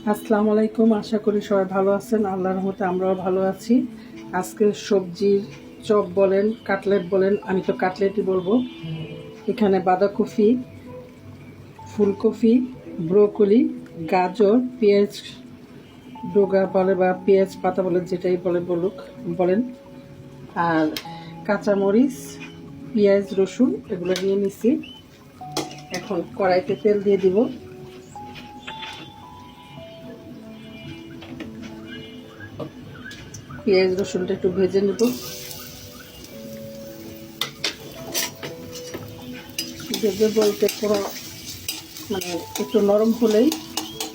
আসসালামু আলাইকুম। আশা করি সবাই ভালো আছেন। আল্লাহর রহমতে আমরাও ভালো আছি। আজকে সবজির চপ বলেন, কাটলেট বলেন, আমি তো কাটলেটই বলবো। এখানে বাঁধাকপি, ফুলকপি, ব্রোকলি, গাজর, পেঁয়াজ ডোগা বলে বা পেঁয়াজ পাতা বলে, যেটাই বলেন, আর কাঁচামরিচ, পেঁয়াজ, রসুন এগুলো নিয়ে নিছি। এখন কড়াইতে তেল দিয়ে দিব। পেঁয়াজ রসুনটা একটু ভেজে নেব। ভেজে বলতে পুরো একটু নরম হলেই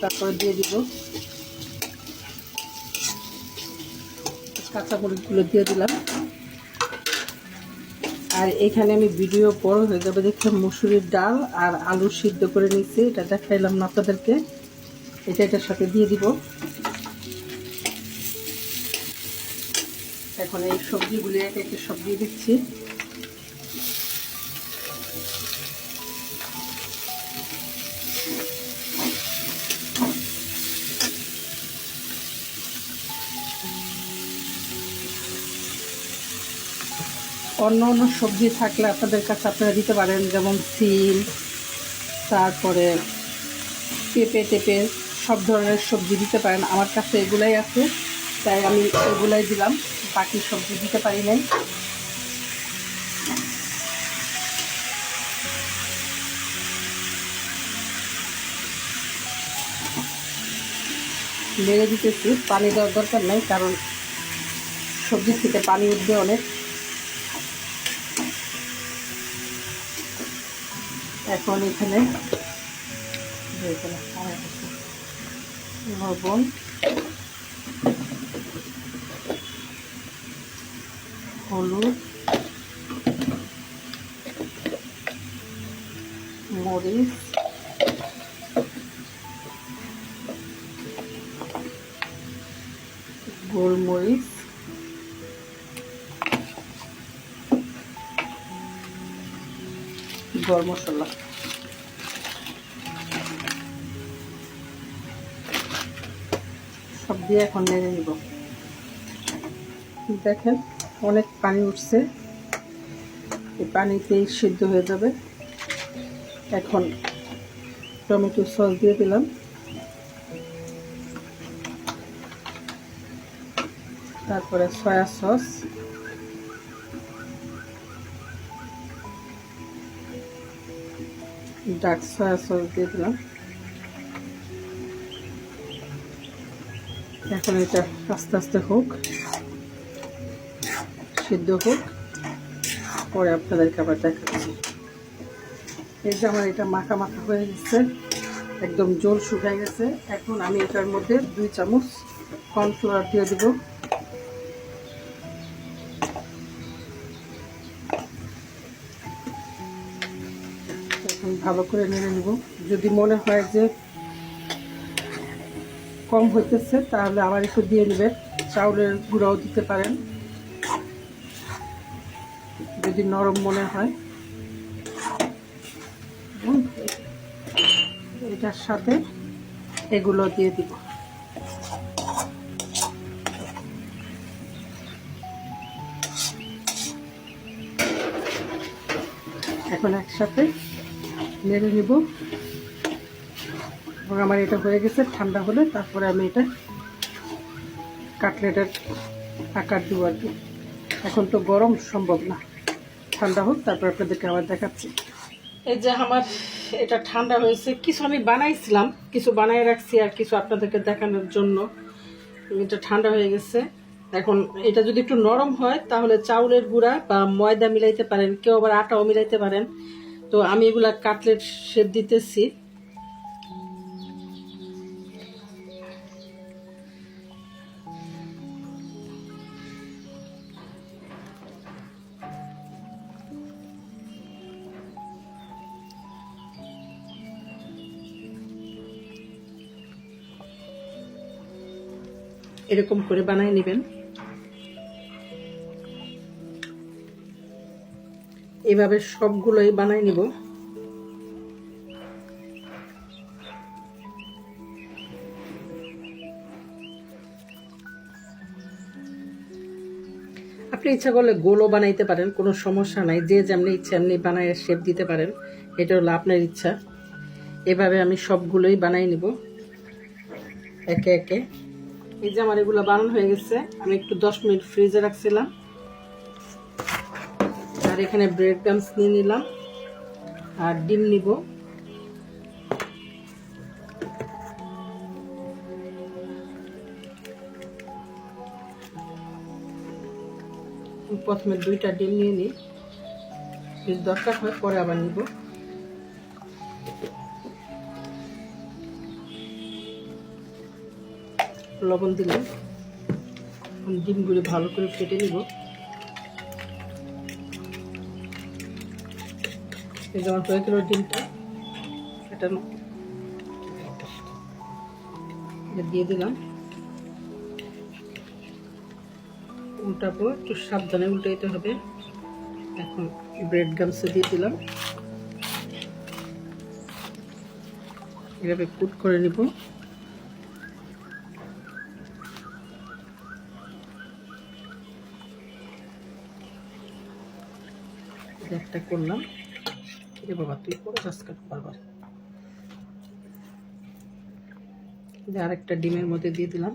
তারপরে দিয়ে দিব কাঁচামরিচগুলো দিয়ে দিলাম। আর এখানে আমি ভিডিও বড় হয়ে যাবে দেখে মসুরির ডাল আর আলু সিদ্ধ করে নিচ্ছি, এটা দেখাইলাম না আপনাদেরকে। এটার সাথে দিয়ে দিব। এখন এই সবজিগুলি একে একে সব দিয়ে দিচ্ছি। অন্য অন্য সবজি থাকলে আপনাদের কাছে আপনারা দিতে পারেন, যেমন সিম, তারপরে পেঁপে টেপে সব ধরনের সবজি দিতে পারেন। আমার কাছে এগুলাই আছে, তাই আমি এগুলাই দিলাম, বাকি সবজি দিতে পারি নাই। নেড়ে দিতেছি, পানি দেওয়ার দরকার নেই, কারণ সবজি থেকে পানি উঠবে অনেক। এখন এখানে লবণ, হলুদ, মরিচ, গোলমরিচ, গরম মশলা সব দিয়ে এখন নেড়ে নিব। দেখেন অনেক পানি উঠছে, এই পানিতেই সিদ্ধ হয়ে যাবে। এখন টমেটো সস দিয়ে দিলাম, তারপরে soya sauce, dark soya sauce দিয়ে দিলাম। এখন এটা আস্তে আস্তে হোক, সিদ্ধ হোক, পরে আপনাদেরকে আবার দেখাচ্ছি। এই যে আমার এটা মাখা মাখা হয়ে গেছে, একদম জল শুকায় গেছে। এখন আমি এটার মধ্যে 2 চামচ কর্নফ্লাওয়ার দিয়ে দেব। এখন ভালো করে নেড়ে নেব। যদি মনে হয় যে কম হইতেছে তাহলে আবার একটু দিয়ে নেবেন, চাউলের গুঁড়াও দিতে পারেন যদি নরম মনে হয়। এটার সাথে এগুলো দিয়ে দিব। এখন একসাথে নেড়ে নিব এবং আমার এটা হয়ে গেছে। ঠান্ডা হলে তারপরে আমি এটা কাটলেটের আকার দিব আর কি। এখন তো গরম সম্ভব না, ঠান্ডা হোক, তারপর আপনাদেরকে আবার দেখাচ্ছি। এই যে আমার এটা ঠান্ডা হয়েছে, কিছু আমি বানাইছিলাম, কিছু বানাই রাখছি আর কিছু আপনাদেরকে দেখানোর জন্য। এটা ঠান্ডা হয়ে গেছে। এখন এটা যদি একটু নরম হয় তাহলে চাউলের গুঁড়া বা ময়দা মিলাইতে পারেন, কেউ আবার আটাও মিলাইতে পারেন। তো আমি এগুলা কাটলেট শেপ দিতেছি। এরকম করে বানাই নেবেন। এভাবে সবগুলোই বানাই নিব। আপনি ইচ্ছা করলে গোলও বানাইতে পারেন, কোনো সমস্যা নাই। যে যেমনি ইচ্ছা এমনি বানায় শেপ দিতে পারেন, এটা হলো আপনার ইচ্ছা। এভাবে আমি সবগুলোই বানাই নিব একে একে। এই যে আমার এগুলো বানানো হয়ে গেছে, আমি একটু 10 মিনিট ফ্রিজে রাখছিলাম। আর এখানে ব্রেড ক্রাম্বস নিয়ে নিলাম আর ডিম নিব। প্রথমে 2টা ডিম নিয়ে নিই, যদি দরকার হয় পরে আবার নিব। লবণ দিলাম, ডিমগুলি ভালো করে ফেটে নিব। এই যেমন হয়ে গেল ডিমটা ফেটানো, দিয়ে দিলাম। উল্টাবো, একটু সাবধানে উল্টাইতে হবে। এখন ব্রেড ক্রাম্বস দিয়ে দিলাম, এভাবে কুট করে নিব। একটা করলাম, এ বাবা তুই পরে কাজ কাট পারবার। আরেকটা ডিমের মধ্যে দিয়ে দিলাম।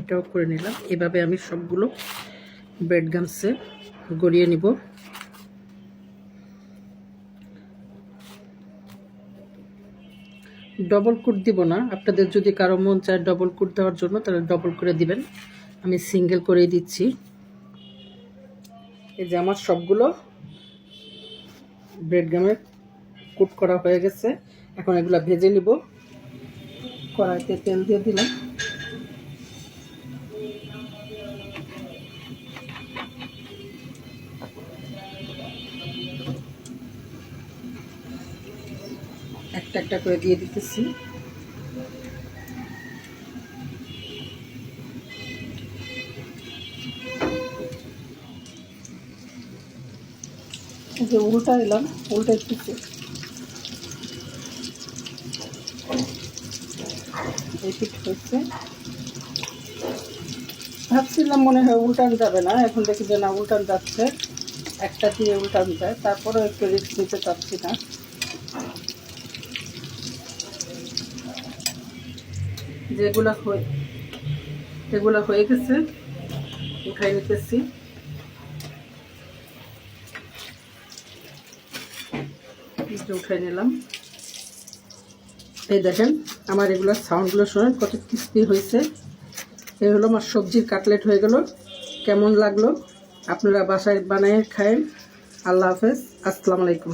এটাও করে নিলাম। এভাবে আমি সবগুলো ব্রেড ক্রাম্বসে গড়িয়ে নিব। ডবল কোট দিব না, আপনাদের যদি কারো মন চায় ডবল কোট দেওয়ার জন্য তাহলে ডবল করে দিবেন, আমি সিঙ্গেল করেই দিচ্ছি। এই যে আমার সবগুলো ব্রেড ক্রাম্বে কোট করা হয়ে গেছে। এখন এগুলা ভেজে নিব। কড়াইতে তেল দিয়ে দিলাম, একটা একটা করে দিয়ে দিতেছি। যে উল্টা দিলাম, উল্টা দিতেছি। এই পিঠ হচ্ছে, ভাবছিলাম মনে হয় উল্টান যাবে না, এখন দেখি যে না উল্টান যাচ্ছে। একটা দিয়ে উল্টান যায়, তারপরেও একটু রিস্ক নিতে চাচ্ছি না। যেগুলা হয়ে গেছে উঠাই নিতেছি। উঠাই নিলাম। এই দেখেন আমার এগুলোর সাউন্ডগুলো শোনেন কত ক্রিস্পি হয়েছে। এই হলো আমার সবজির কাটলেট হয়ে গেল। কেমন লাগলো আপনারা বাসায় বানিয়ে খায়েন। আল্লাহ হাফেজ, আসসালামু আলাইকুম।